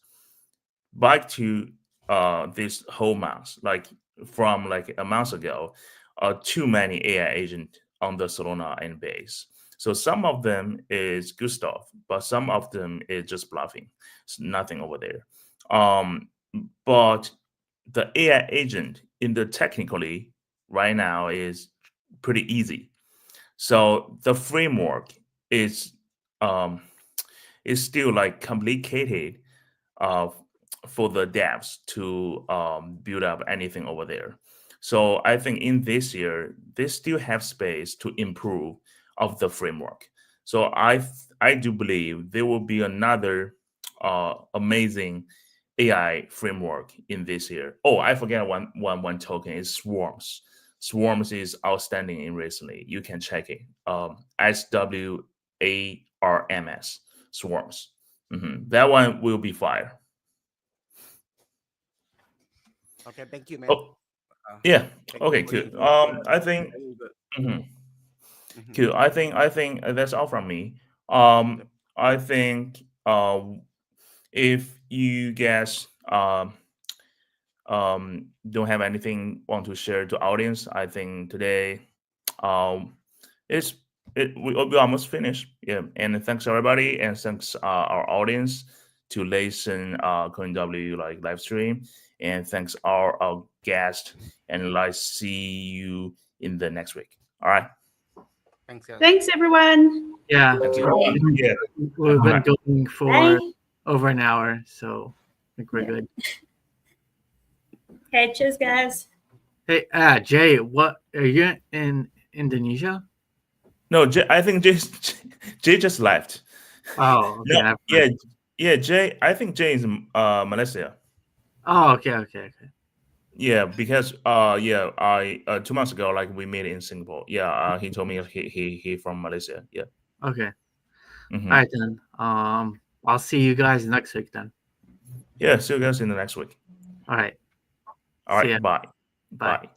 back to this whole month, like from like a month ago, too many AI agent on the Solana and base. So some of them is good stuff, but some of them is just bluffing. It's nothing over there. Um, but the AI agent in the technically right now is pretty easy. So the framework is um is still like complicated uh, for the devs to build up anything over there. So I think in this year they still have space to improve of the framework. So I do believe there will be another amazing AI framework in this year. Oh, I forget one token is Swarms. Swarms is outstanding in recently. You can check it. SWARMS Swarms. That one will be fire. Okay, thank you, man. Oh, yeah. Thank you Okay, for cool. the info. I think. Very good. Cool. I think that's all from me. I think if you guys don't have anything want to share to audience, I think today it's we almost finished. Yeah, and thanks everybody, and thanks our audience to listen CoinW like live stream, and thanks our guest, and like see you in the next week. All right. Thanks, guys. Thanks, everyone. Yeah. Thank you. Yeah. We've been Alright. going for Bye. over an hour, so I think we're good. Okay, cheers, guys. Hey, Jay, what are you in Indonesia? No, I think Jay just left. Oh, okay. No, yeah, Jay. I think Jay is in Malaysia. Oh, okay. Yeah, because I 2 months ago, like we met in Singapore. Yeah, he told me he from Malaysia. Yeah. Okay. Mhm. All right then. I'll see you guys next week then. Yeah. See you guys in the next week. All right. All See right. ya. Bye. Bye. Bye.